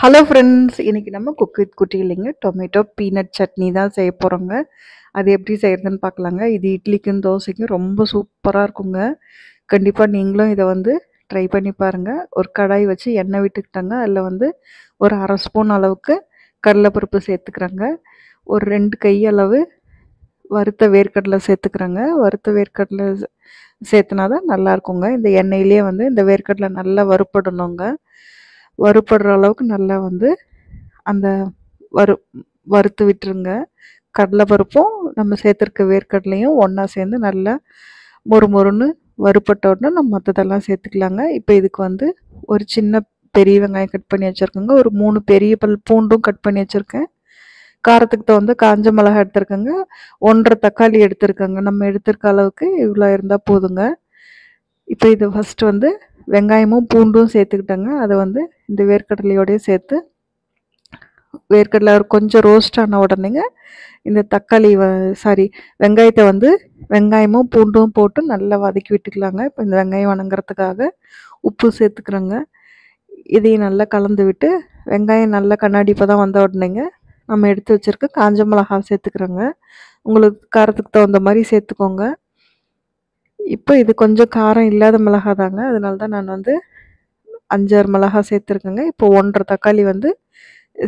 Hello friends, இன்னைக்கு நம்ம cook with குட்டி இல்லைங்க டொமேட்டோ பீனட் சட்னி தான் செய்ய போகிறோங்க. அது எப்படி செய்கிறதுன்னு பார்க்கலாங்க. இது இட்லிக்கும் தோசைக்கும் ரொம்ப சூப்பராக இருக்குங்க. கண்டிப்பாக நீங்களும் இதை ட்ரை பண்ணி பாருங்கள். ஒரு கடாய் வச்சு எண்ணெய் விட்டுக்கிட்டாங்க. அதில் ஒரு அரை ஸ்பூன் அளவுக்கு கடலைப்பருப்பு சேர்த்துக்கிறேங்க. ஒரு 2 கையளவு வறுத்த வேர்க்கடலை சேர்த்துக்கிறேங்க. வறுத்த வேர்க்கடலை சேர்த்துனா தான் நல்லாயிருக்குங்க. இந்த எண்ணெயிலே இந்த வேர்க்கடலை நல்லா வறுப்படணுங்க. வறுப்படுற அளவுக்கு நல்லா அந்த வறு வறுத்து விட்டுருங்க. கடலைப்பருப்பும் நம்ம சேர்த்துருக்க வேர்க்கடலையும் ஒன்றா சேர்ந்து நல்லா மொறுமொறுன்னு வறுப்பட்ட உடனே நம்ம மற்றதெல்லாம் சேர்த்துக்கலாங்க. இப்போ இதுக்கு ஒரு சின்ன பெரிய வெங்காயம் கட் பண்ணி வச்சுருக்கேங்க. ஒரு 3 பெரிய பல் பூண்டும் கட் பண்ணி வச்சுருக்கேன். காரத்துக்கு தகுந்த காஞ்ச மிளகாய் எடுத்துருக்கேங்க. 1 1/2 தக்காளி எடுத்துருக்கேங்க. நம்ம எடுத்துருக்க அளவுக்கு இவ்வளோ இருந்தால் போதுங்க. இப்போ இது ஃபஸ்ட்டு வெங்காயமும் பூண்டும் சேர்த்துக்கிட்டேங்க. அதை இந்த வேர்க்கடலையோடய சேர்த்து வேர்க்கடலை கொஞ்சம் ரோஸ்ட் ஆன உடனேங்க இந்த தக்காளி வெங்காயத்தை வெங்காயமும் பூண்டும் போட்டு நல்லா வதக்கி விட்டுக்கலாங்க. இப்போ இந்த வெங்காயம் வணங்குறதுக்காக உப்பு சேர்த்துக்கிறோங்க. இதையும் நல்லா கலந்து விட்டு வெங்காயம் நல்லா கண்ணாடி பதம் வந்த உடனேங்க நம்ம எடுத்து வச்சுருக்க காஞ்ச மிளகாய் சேர்த்துக்கிறோங்க. உங்களுக்கு காரத்துக்கு தகுந்த மாதிரி சேர்த்துக்கோங்க. இப்போ இது கொஞ்சம் காரம் இல்லாத மிளகாய் தாங்க. அதனால தான் நான் 5 6 மிளகாய் சேர்த்துருக்கேங்க. இப்போ 1 1/2 தக்காளி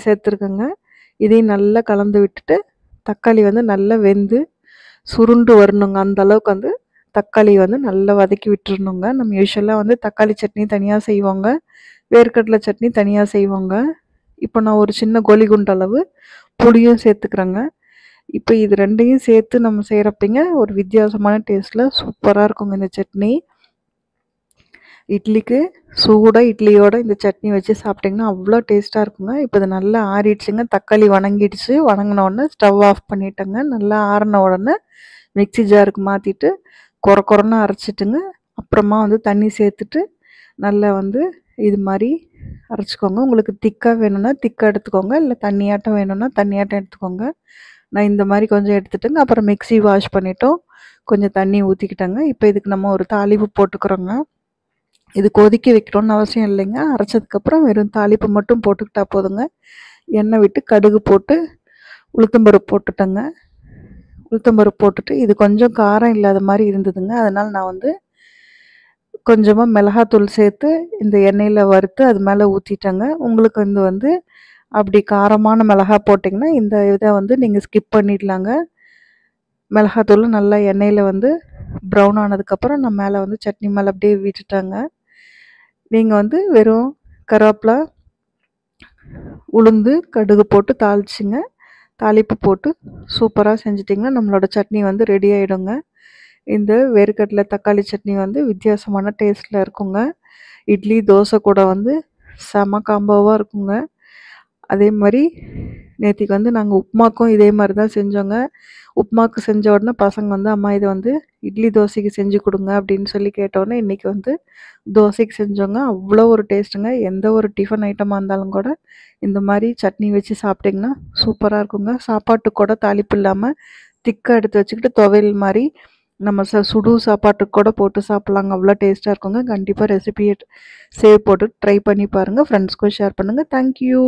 சேர்த்துருக்கேங்க. இதையும் நல்லா கலந்து விட்டுட்டு தக்காளி நல்லா வெந்து சுருண்டு வரணுங்க. அந்த அளவுக்கு தக்காளி நல்லா வதக்கி விட்டுறணுங்க. நம்ம யூஸ்வலாக தக்காளி சட்னி தனியாக செய்வோங்க, வேர்க்கடலை சட்னி தனியாக செய்வோங்க. இப்போ நான் ஒரு சின்ன கோலி குண்டு அளவு புளியும் சேர்த்துக்கிறேங்க. இப்போ இது ரெண்டையும் சேர்த்து நம்ம செய்கிறப்பங்க ஒரு வித்தியாசமான டேஸ்ட்டில் சூப்பராக இருக்குங்க இந்த சட்னி. இட்லிக்கு சூடாக இட்லியோட இந்த சட்னி வச்சு சாப்பிட்டிங்கன்னா அவ்வளோ டேஸ்ட்டாக இருக்குங்க. இப்போ இது நல்லா ஆறிடுச்சுங்க. தக்காளி வணங்கிடுச்சு. வணங்கின உடனே ஸ்டவ் ஆஃப் பண்ணிட்டேங்க. நல்லா ஆறின உடனே மிக்ஸி ஜாருக்கு மாற்றிட்டு கொரன்னு அரைச்சிட்டுங்க. அப்புறமா தண்ணி சேர்த்துட்டு நல்லா இது மாதிரி அரைச்சிக்கோங்க. உங்களுக்கு திக்காக வேணும்னா திக்காக எடுத்துக்கோங்க, இல்லை தண்ணியாட்டம் வேணும்னா தண்ணியாட்டம் எடுத்துக்கோங்க. நான் இந்த மாதிரி கொஞ்சம் எடுத்துட்டுங்க. அப்புறம் மிக்ஸி வாஷ் பண்ணிட்டோம், கொஞ்சம் தண்ணி ஊற்றிக்கிட்டேங்க. இப்போ இதுக்கு நம்ம ஒரு தாளிப்பு போட்டுக்கிறோங்க. இது கொதிக்க வைக்கணும்னு அவசியம் இல்லைங்க. அரைச்சதுக்கப்புறம் வெறும் தாளிப்பு மட்டும் போட்டுக்கிட்டா போதுங்க. எண்ணெய் விட்டு கடுகு போட்டு உளுத்தம்பருப்பு போட்டுட்டேங்க. உளுத்தம்பருப்பு போட்டுட்டு இது கொஞ்சம் காரம் இல்லாத மாதிரி இருந்ததுங்க. அதனால் நான் கொஞ்சமாக மிளகாத்தூள் சேர்த்து இந்த எண்ணெயில் வறுத்து அது மேலே ஊற்றிட்டேங்க. உங்களுக்கு அப்படி காரமான மிளகா போட்டிங்கன்னா இந்த இதை நீங்கள் ஸ்கிப் பண்ணிடலாங்க. மிளகாத்தூள் நல்லா எண்ணெயில் ப்ரௌன் ஆனதுக்கப்புறம் நான் மேலே சட்னி மேலே அப்படியே விட்டுட்டாங்க. நீங்கள் வெறும் கருவேப்பிலை, உளுந்து, கடுகு போட்டு தாளிச்சிங்க. தாளிப்பு போட்டு சூப்பராக செஞ்சிட்டிங்கன்னா நம்மளோட சட்னி ரெடி ஆகிடுங்க. இந்த வேர்க்கடலை தக்காளி சட்னி வித்தியாசமான டேஸ்ட்டில் இருக்குங்க. இட்லி தோசை கூட செம காம்போவாக இருக்குங்க. அதே மாதிரி நேற்றுக்கு நாங்கள் உப்புமாக்கும் இதே மாதிரி தான் செஞ்சோங்க. உப்புமாக்கு செஞ்ச உடனே பசங்க அம்மா இதை இட்லி தோசைக்கு செஞ்சு கொடுங்க அப்படின்னு சொல்லி கேட்டோடனே இன்றைக்கி தோசைக்கு செஞ்சோங்க. அவ்வளோ ஒரு டேஸ்ட்டுங்க. எந்த ஒரு டிஃபன் ஐட்டமாக இருந்தாலும் கூட இந்த மாதிரி சட்னி வச்சு சாப்பிட்டிங்கன்னா சூப்பராக இருக்குங்க. சாப்பாட்டுக்கு கூட தாளிப்பு இல்லாமல் திக்காக எடுத்து வச்சுக்கிட்டு துவையல் மாதிரி நம்ம சுடு சாப்பாட்டுக்கு கூட போட்டு சாப்பிட்லாங்க. அவ்வளோ டேஸ்ட்டாக இருக்குங்க. கண்டிப்பாக ரெசிபியை சேவ் போட்டு ட்ரை பண்ணி பாருங்கள். ஃப்ரெண்ட்ஸ்க்கும் ஷேர் பண்ணுங்கள். தேங்க்யூ.